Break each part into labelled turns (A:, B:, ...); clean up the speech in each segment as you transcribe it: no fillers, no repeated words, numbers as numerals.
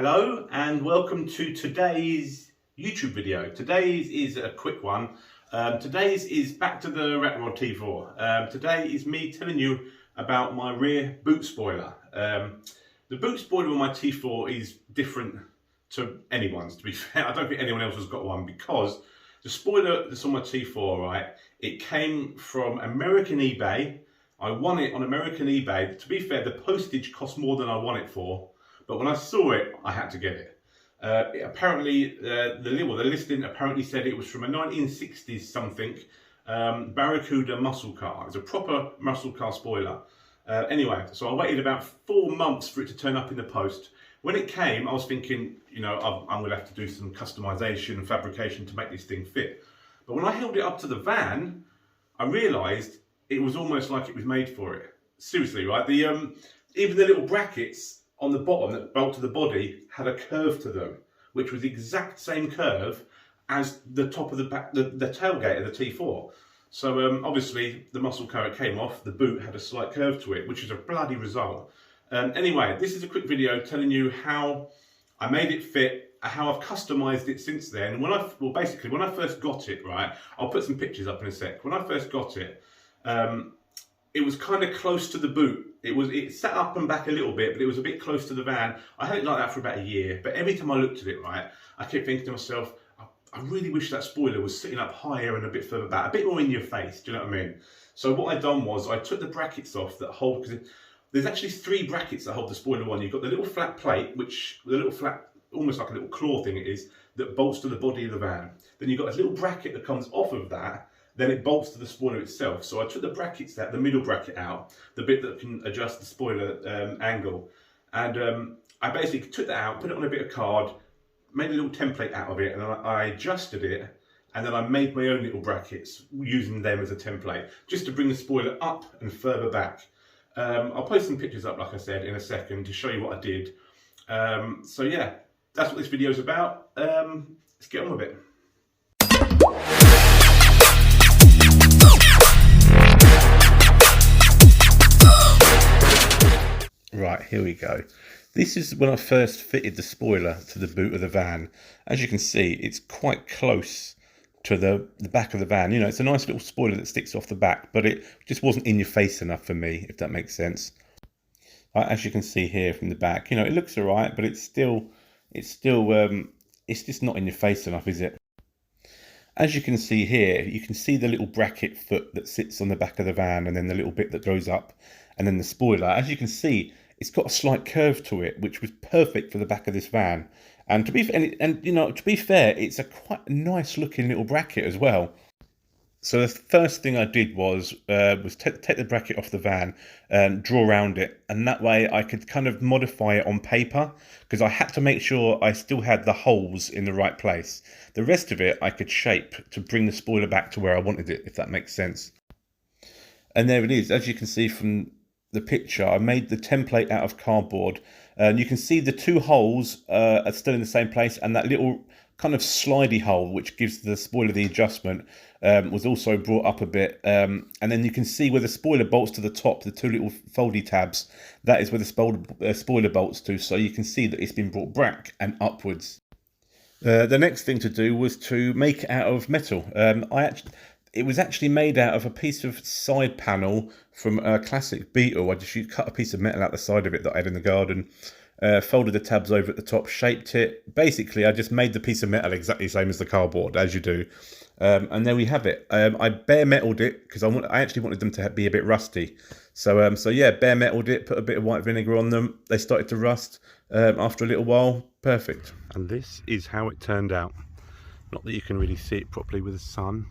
A: Hello and welcome to today's YouTube video. Today's is a quick one. Today's is back to the Rat Rod T4. Today is me telling you about my rear boot spoiler. The boot spoiler on my T4 is different to anyone's, to be fair. I don't think anyone else has got one because the spoiler that's on my T4, right, it came from American eBay. I won it on American eBay. To be fair, the postage cost more than I won it for. But when I saw it, I had to get it. Apparently, the listing apparently said it was from a 1960s something Barracuda muscle car. It's a proper muscle car spoiler. Anyway, so I waited about 4 months for it to turn up in the post. When it came, I was thinking, you know, I'm going to have to do some customization and fabrication to make this thing fit. But when I held it up to the van, I realised it was almost like it was made for it. Seriously, right? Even the little brackets on the bottom that bolt to the body had a curve to them, which was the exact same curve as the top of the back, the tailgate of the T4. So obviously the muscle car it came off, the boot had a slight curve to it, which is a bloody result. Anyway, this is a quick video telling you how I made it fit, how I've customized it since then. When I first got it, right, I'll put some pictures up in a sec. When I first got it, it was kind of close to the boot. It sat up and back a little bit, but it was a bit close to the van. I had it like that for about a year, but every time I looked at it, right, I kept thinking to myself, I really wish that spoiler was sitting up higher and a bit further back, a bit more in your face, do you know what I mean? So what I done was I took the brackets off that hold, because there's actually 3 brackets that hold the spoiler on. You've got the little flat plate, almost like a little claw thing it is, that bolts to the body of the van. Then you've got this little bracket that comes off of that, then it bolts to the spoiler itself. So I took the brackets out, the middle bracket out, the bit that can adjust the spoiler angle. And I basically took that out, put it on a bit of card, made a little template out of it, and I adjusted it. And then I made my own little brackets using them as a template, just to bring the spoiler up and further back. I'll post some pictures up, like I said, in a second to show you what I did. So yeah, that's what this video is about. Let's get on with it. Right, here we go. This is when I first fitted the spoiler to the boot of the van. As you can see, it's quite close to the back of the van. You know, it's a nice little spoiler that sticks off the back, but it just wasn't in your face enough for me, if that makes sense. As you can see here from the back, you know, it looks all right, but it's just not in your face enough, is it? As you can see here, you can see the little bracket foot that sits on the back of the van, and then the little bit that goes up, and then the spoiler. As you can see, it's got a slight curve to it, which was perfect for the back of this van. And to be fair, it's a quite nice looking little bracket as well. So the first thing I did was take the bracket off the van and draw around it, and that way I could kind of modify it on paper, because I had to make sure I still had the holes in the right place. The rest of it I could shape to bring the spoiler back to where I wanted it, if that makes sense. And there it is. As you can see from the picture, I made the template out of cardboard, and you can see the 2 holes are still in the same place, and that little kind of slidey hole which gives the spoiler the adjustment was also brought up a bit, and then you can see where the spoiler bolts to the top, the 2 little foldy tabs, that is where the spoiler bolts to, so you can see that it's been brought back and upwards. The next thing to do was to make it out of metal. It was actually made out of a piece of side panel from a classic Beetle. I just cut a piece of metal out the side of it that I had in the garden, folded the tabs over at the top, shaped it. Basically, I just made the piece of metal exactly the same as the cardboard, as you do. And there we have it. I bare metaled it because I actually wanted them to be a bit rusty. So yeah, bare metaled it, put a bit of white vinegar on them. They started to rust after a little while. Perfect. And this is how it turned out. Not that you can really see it properly with the sun.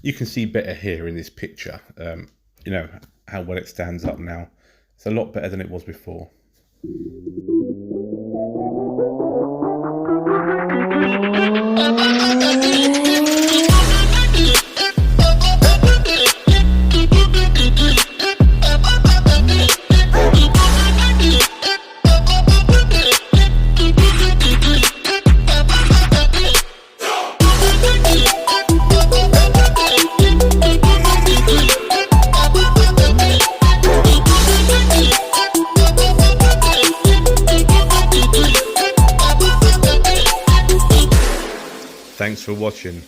A: You can see better here in this picture, you know, how well it stands up now. It's a lot better than it was before. Thanks for watching.